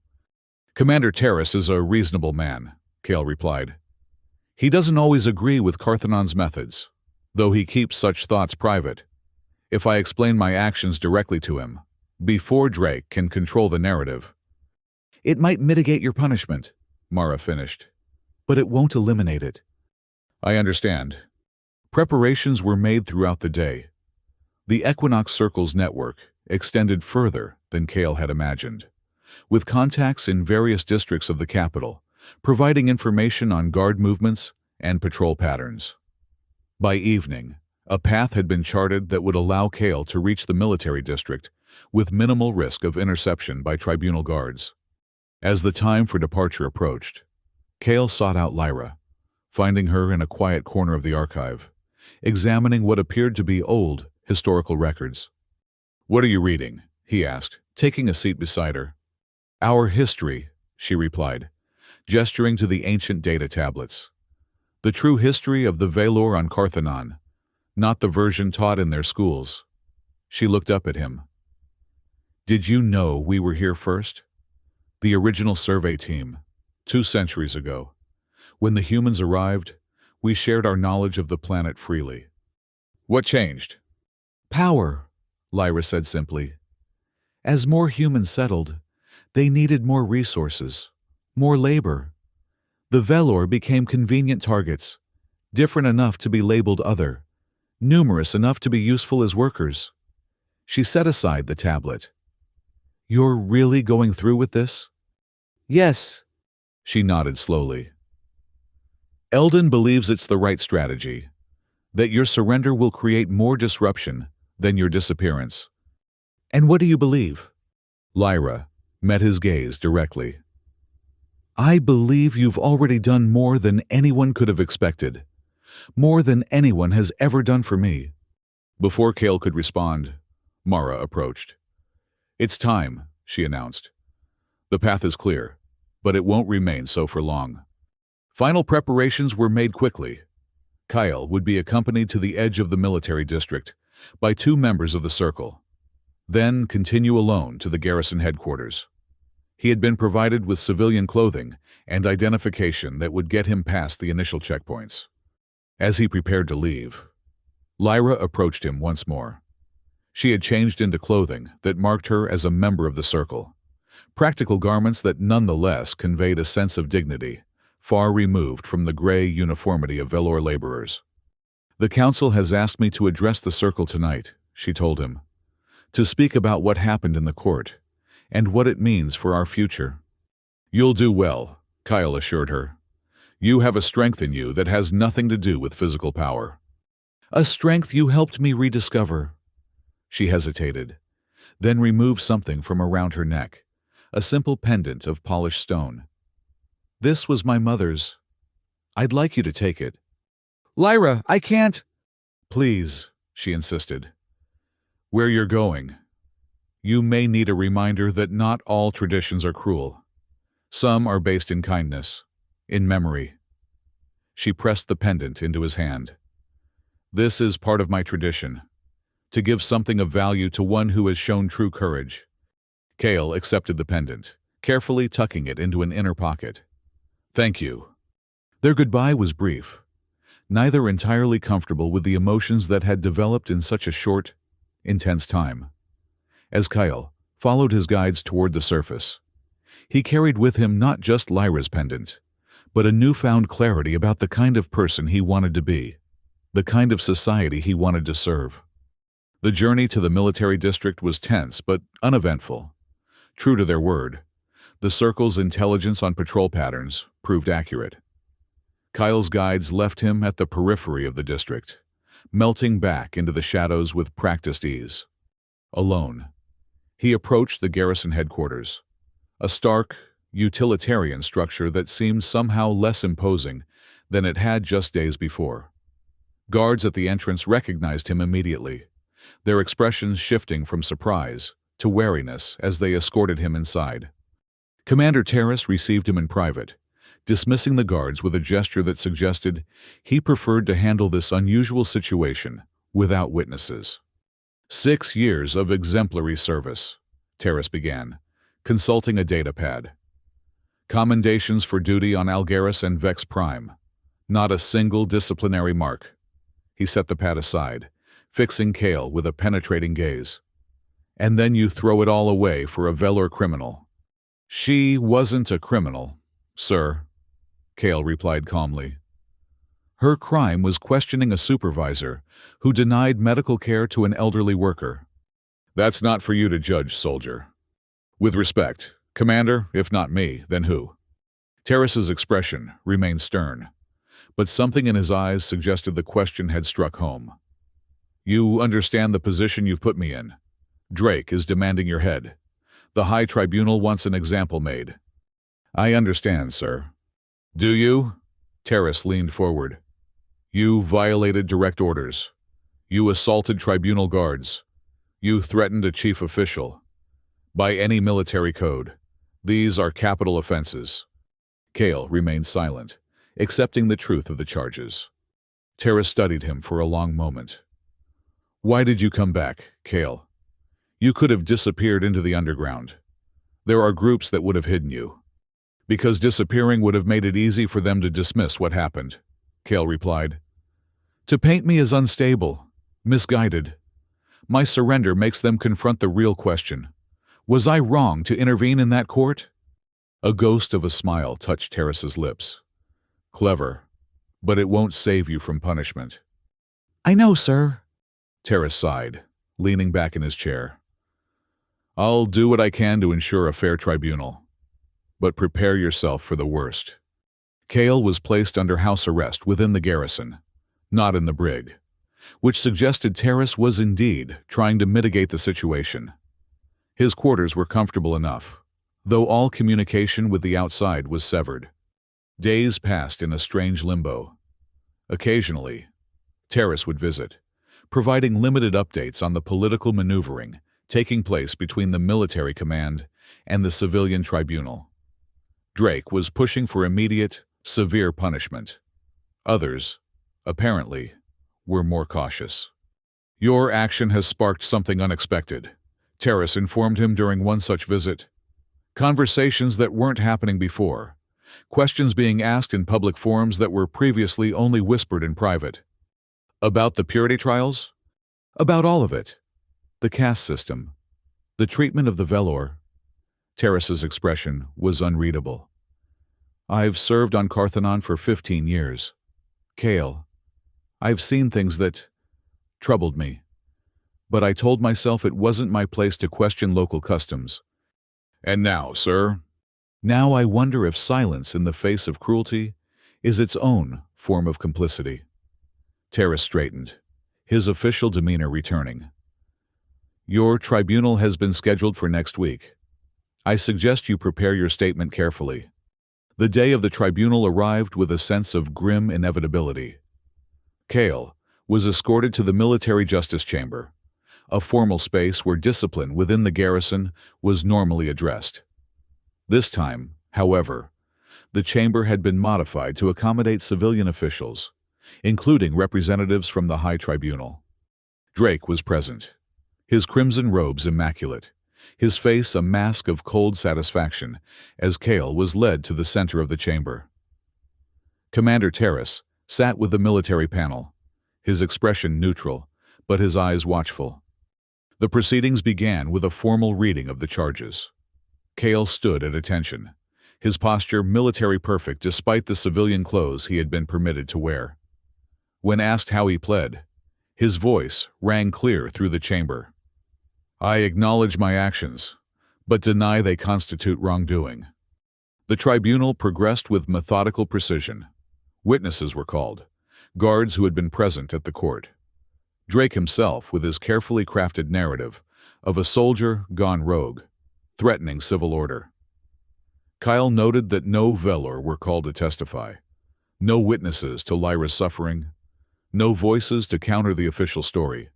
"Commander Terrace is a reasonable man," Cale replied. "He doesn't always agree with Carthanon's methods, though he keeps such thoughts private. If I explain my actions directly to him, before Drake can control the narrative—" "It might mitigate your punishment," Mara finished, "but it won't eliminate it." "I understand." Preparations were made throughout the day. The Equinox Circle's network extended further than Cale had imagined, with contacts in various districts of the capital, providing information on guard movements and patrol patterns. By evening, a path had been charted that would allow Cale to reach the military district with minimal risk of interception by tribunal guards. As the time for departure approached, Cale sought out Lyra, finding her in a quiet corner of the archive, examining what appeared to be old historical records. "What are you reading?" he asked, taking a seat beside her. "Our history," she replied, gesturing to the ancient data tablets. "The true history of the Valor on Carthanon, not the version taught in their schools." She looked up at him. "Did you know we were here first? The original survey team, 2 centuries ago. When the humans arrived, we shared our knowledge of the planet freely." "What changed?" "Power," Lyra said simply. "As more humans settled, they needed more resources, more labor. The Velor became convenient targets, different enough to be labeled other, numerous enough to be useful as workers." She set aside the tablet. "You're really going through with this?" "Yes." She nodded slowly. "Eldon believes it's the right strategy, that your surrender will create more disruption than your disappearance." "And what do you believe?" Lyra met his gaze directly. "I believe you've already done more than anyone could have expected, more than anyone has ever done for me." Before Cale could respond, Mara approached. "It's time," she announced. "The path is clear, but it won't remain so for long." Final preparations were made quickly. Kyle would be accompanied to the edge of the military district by 2 members of the Circle, then continue alone to the garrison headquarters. He had been provided with civilian clothing and identification that would get him past the initial checkpoints. As he prepared to leave, Lyra approached him once more. She had changed into clothing that marked her as a member of the Circle, practical garments that nonetheless conveyed a sense of dignity, far removed from the gray uniformity of Velor laborers. "The Council has asked me to address the Circle tonight," she told him, "to speak about what happened in the court and what it means for our future." "You'll do well," Kyle assured her. "You have a strength in you that has nothing to do with physical power." "A strength you helped me rediscover." She hesitated, then removed something from around her neck, a simple pendant of polished stone. "This was my mother's. I'd like you to take it." "Lyra, I can't." "Please," she insisted. "Where you're going. You may need a reminder that not all traditions are cruel. Some are based in kindness, in memory." She pressed the pendant into his hand. "This is part of my tradition, to give something of value to one who has shown true courage." Cale accepted the pendant, carefully tucking it into an inner pocket. "Thank you." Their goodbye was brief, neither entirely comfortable with the emotions that had developed in such a short, intense time. As Kyle followed his guides toward the surface, he carried with him not just Lyra's pendant, but a newfound clarity about the kind of person he wanted to be, the kind of society he wanted to serve. The journey to the military district was tense but uneventful. True to their word, the Circle's intelligence on patrol patterns proved accurate. Kyle's guides left him at the periphery of the district, melting back into the shadows with practiced ease. Alone, he approached the garrison headquarters, a stark, utilitarian structure that seemed somehow less imposing than it had just days before. Guards at the entrance recognized him immediately, their expressions shifting from surprise to wariness as they escorted him inside. Commander Terrace received him in private, dismissing the guards with a gesture that suggested he preferred to handle this unusual situation without witnesses. 6 years of exemplary service, Terrace began, consulting a datapad. Commendations for duty on Algaris and Vex Prime. Not a single disciplinary mark. He set the pad aside, fixing Cale with a penetrating gaze. "And then you throw it all away for a Velour criminal." "She wasn't a criminal, sir," Cale replied calmly. "Her crime was questioning a supervisor who denied medical care to an elderly worker." "That's not for you to judge, soldier. With respect, Commander, if not me, then who?" Terrace's expression remained stern, but something in his eyes suggested the question had struck home. "You understand the position you've put me in. Drake is demanding your head. The High Tribunal wants an example made." "I understand, sir." "Do you?" Terrace leaned forward. "You violated direct orders. You assaulted tribunal guards. You threatened a chief official. By any military code, these are capital offenses." Cale remained silent, accepting the truth of the charges. Terrace studied him for a long moment. "Why did you come back, Cale? You could have disappeared into the underground. There are groups that would have hidden you." "Because disappearing would have made it easy for them to dismiss what happened," Cale replied. "To paint me as unstable, misguided. My surrender makes them confront the real question. Was I wrong to intervene in that court?" A ghost of a smile touched Terrace's lips. "Clever, but it won't save you from punishment." "I know, sir," Terrace sighed, leaning back in his chair. "I'll do what I can to ensure a fair tribunal. But prepare yourself for the worst." Cale was placed under house arrest within the garrison, not in the brig, which suggested Terrace was indeed trying to mitigate the situation. His quarters were comfortable enough, though all communication with the outside was severed. Days passed in a strange limbo. Occasionally, Terrace would visit, providing limited updates on the political maneuvering taking place between the military command and the civilian tribunal. Drake was pushing for immediate, severe punishment. Others, apparently, were more cautious. "Your action has sparked something unexpected," Terrace informed him during one such visit. "Conversations that weren't happening before. Questions being asked in public forums that were previously only whispered in private." "About the purity trials?" "About all of it. The caste system. The treatment of the Velour." Terrace's expression was unreadable. "I've served on Carthanon for 15 years. Cale, I've seen things that troubled me. But I told myself it wasn't my place to question local customs. And now, sir?" "Now I wonder if silence in the face of cruelty is its own form of complicity." Terrace straightened, his official demeanor returning. Your tribunal has been scheduled for next week. I suggest you prepare your statement carefully. The day of the tribunal arrived with a sense of grim inevitability. Cale was escorted to the military justice chamber, a formal space where discipline within the garrison was normally addressed. This time, however, the chamber had been modified to accommodate civilian officials, including representatives from the High Tribunal. Drake was present, his crimson robes immaculate, his face a mask of cold satisfaction as Cale was led to the center of the chamber. Commander Terrace sat with the military panel, his expression neutral, but his eyes watchful. The proceedings began with a formal reading of the charges. Cale stood at attention, his posture military perfect despite the civilian clothes he had been permitted to wear. When asked how he pled, his voice rang clear through the chamber. I acknowledge my actions, but deny they constitute wrongdoing. The tribunal progressed with methodical precision. Witnesses were called, guards who had been present at the court. Drake himself with his carefully crafted narrative of a soldier gone rogue, threatening civil order. Kyle noted that no Velor were called to testify, no witnesses to Lyra's suffering, no voices to counter the official story.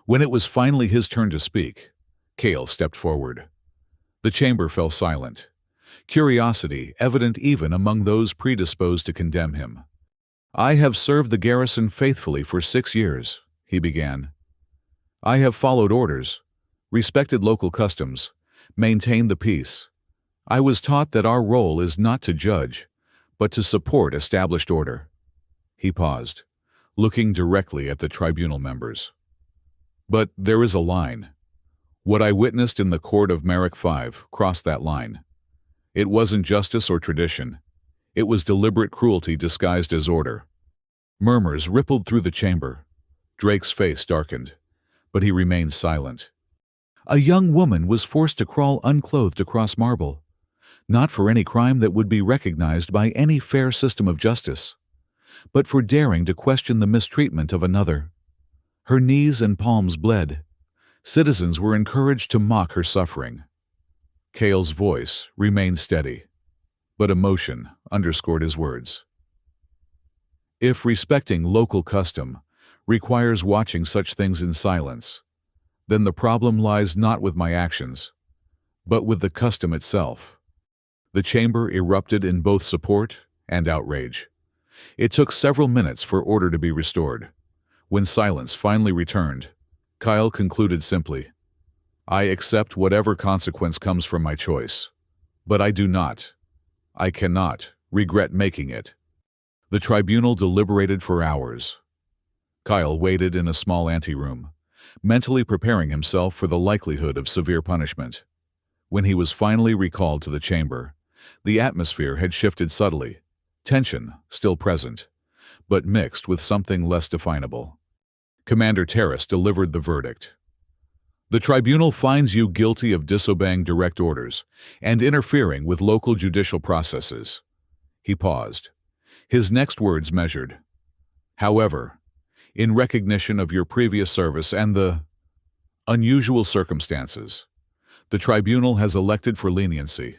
When it was finally his turn to speak, Cale stepped forward. The chamber fell silent, curiosity evident even among those predisposed to condemn him. I have served the garrison faithfully for 6 years, he began. I have followed orders, respected local customs, maintained the peace. I was taught that our role is not to judge, but to support established order. He paused, looking directly at the tribunal members. But there is a line. What I witnessed in the court of Merrick 5 crossed that line. It wasn't justice or tradition. It was deliberate cruelty disguised as order. Murmurs rippled through the chamber. Drake's face darkened, but he remained silent. A young woman was forced to crawl unclothed across marble, not for any crime that would be recognized by any fair system of justice, but for daring to question the mistreatment of another. Her knees and palms bled. Citizens were encouraged to mock her suffering. Cale's voice remained steady, but emotion underscored his words. If respecting local custom requires watching such things in silence, then the problem lies not with my actions, but with the custom itself. The chamber erupted in both support and outrage. It took several minutes for order to be restored. When silence finally returned, Kyle concluded simply, I accept whatever consequence comes from my choice, but I cannot regret making it. The tribunal deliberated for hours. Kyle waited in a small anteroom, mentally preparing himself for the likelihood of severe punishment. When he was finally recalled to the chamber, the atmosphere had shifted subtly, tension still present, but mixed with something less definable. Commander Terrace delivered the verdict. The tribunal finds you guilty of disobeying direct orders and interfering with local judicial processes. He paused, his next words measured. However, in recognition of your previous service and the unusual circumstances, the tribunal has elected for leniency.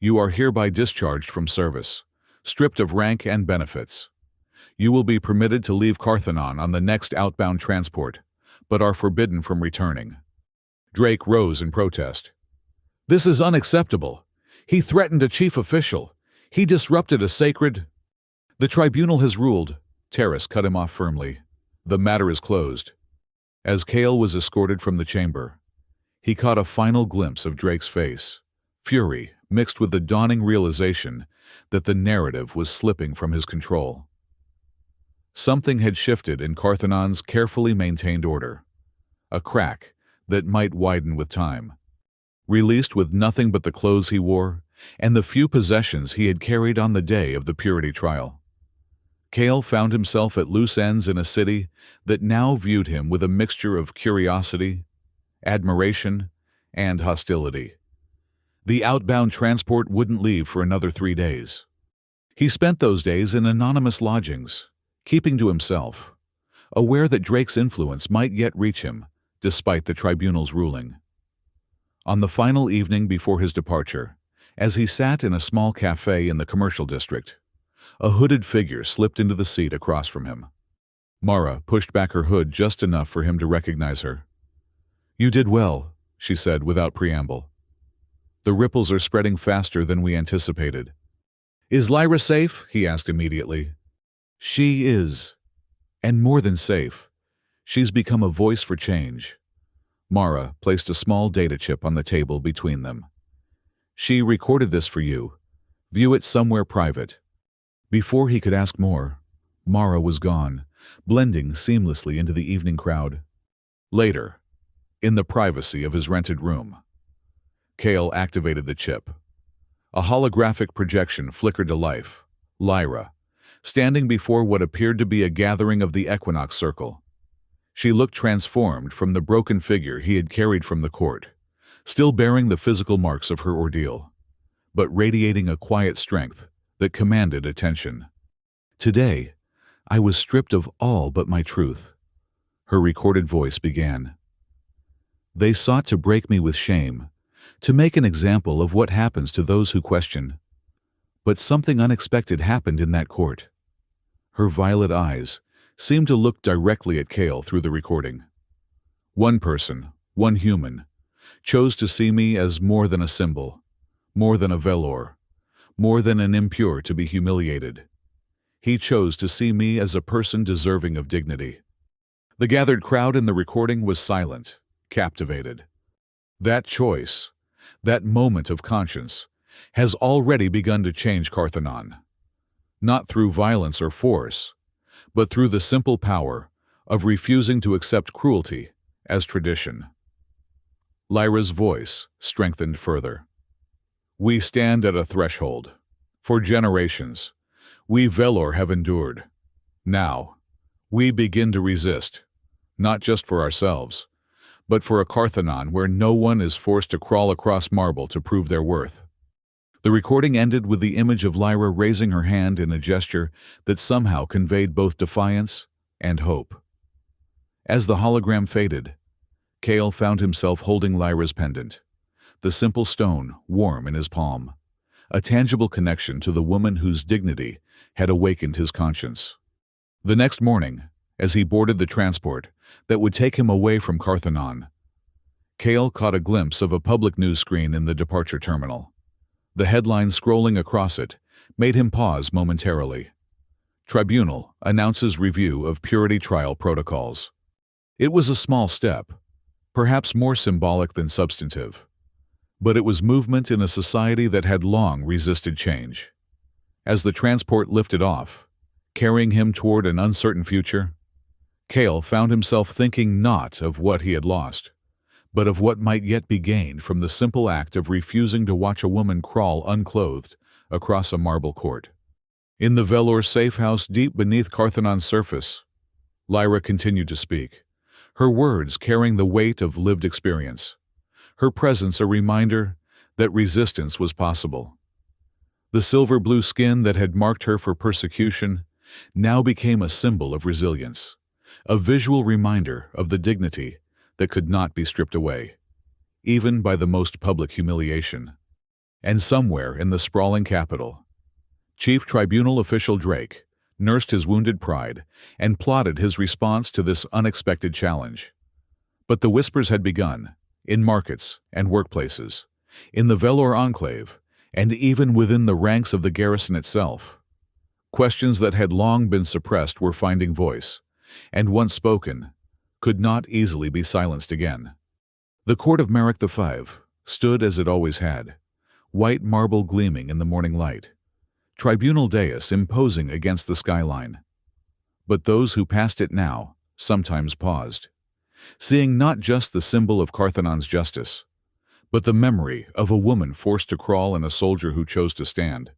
You are hereby discharged from service, stripped of rank and benefits. You will be permitted to leave Carthanon on the next outbound transport, but are forbidden from returning. Drake rose in protest. This is unacceptable. He threatened a chief official. He disrupted a sacred... The tribunal has ruled. Terrace cut him off firmly. The matter is closed. As Cale was escorted from the chamber, he caught a final glimpse of Drake's face, fury mixed with the dawning realization that the narrative was slipping from his control. Something had shifted in Carthanon's carefully maintained order, a crack that might widen with time. Released with nothing but the clothes he wore and the few possessions he had carried on the day of the purity trial, Cale found himself at loose ends in a city that now viewed him with a mixture of curiosity, admiration, and hostility. The outbound transport wouldn't leave for another 3 days. He spent those days in anonymous lodgings, keeping to himself, aware that Drake's influence might yet reach him, despite the tribunal's ruling. On the final evening before his departure, as he sat in a small cafe in the commercial district, a hooded figure slipped into the seat across from him. Mara pushed back her hood just enough for him to recognize her. "You did well," she said without preamble. "The ripples are spreading faster than we anticipated." "Is Lyra safe?" he asked immediately. "She is. And more than safe. She's become a voice for change." Mara placed a small data chip on the table between them. "She recorded this for you. View it somewhere private." Before he could ask more, Mara was gone, blending seamlessly into the evening crowd. Later, in the privacy of his rented room, Cale activated the chip. A holographic projection flickered to life. Lyra, standing before what appeared to be a gathering of the Equinox Circle. She looked transformed from the broken figure he had carried from the court, still bearing the physical marks of her ordeal, but radiating a quiet strength that commanded attention. "Today, I was stripped of all but my truth," her recorded voice began. "They sought to break me with shame, to make an example of what happens to those who question. But something unexpected happened in that court." Her violet eyes seemed to look directly at Cale through the recording. "One person, one human, chose to see me as more than a symbol, more than a velour, more than an impure to be humiliated. He chose to see me as a person deserving of dignity." The gathered crowd in the recording was silent, captivated. That choice, that moment of conscience, has already begun to change Carthanon. Not through violence or force, but through the simple power of refusing to accept cruelty as tradition. Lyra's voice strengthened further. "We stand at a threshold. For generations, we Velor have endured. Now, we begin to resist, not just for ourselves, but for a Carthanon where no one is forced to crawl across marble to prove their worth." The recording ended with the image of Lyra raising her hand in a gesture that somehow conveyed both defiance and hope. As the hologram faded, Cale found himself holding Lyra's pendant, the simple stone warm in his palm, a tangible connection to the woman whose dignity had awakened his conscience. The next morning, as he boarded the transport that would take him away from Carthanon, Cale caught a glimpse of a public news screen in the departure terminal. The headline scrolling across it made him pause momentarily. "Tribunal announces review of purity trial protocols." It was a small step, perhaps more symbolic than substantive, but it was movement in a society that had long resisted change. As the transport lifted off, carrying him toward an uncertain future, Cale found himself thinking not of what he had lost, but of what might yet be gained from the simple act of refusing to watch a woman crawl unclothed across a marble court. In the Velor safe house deep beneath Carthanon's surface, Lyra continued to speak, her words carrying the weight of lived experience, her presence a reminder that resistance was possible. The silver-blue skin that had marked her for persecution now became a symbol of resilience, a visual reminder of the dignity that could not be stripped away, even by the most public humiliation. And somewhere in the sprawling capital, Chief Tribunal official Drake nursed his wounded pride and plotted his response to this unexpected challenge. But the whispers had begun, in markets and workplaces, in the Velor Enclave, and even within the ranks of the garrison itself. Questions that had long been suppressed were finding voice, and once spoken, could not easily be silenced again. The court of Merrick V stood as it always had, white marble gleaming in the morning light, tribunal dais imposing against the skyline. But those who passed it now sometimes paused, seeing not just the symbol of Carthanon's justice, but the memory of a woman forced to crawl and a soldier who chose to stand.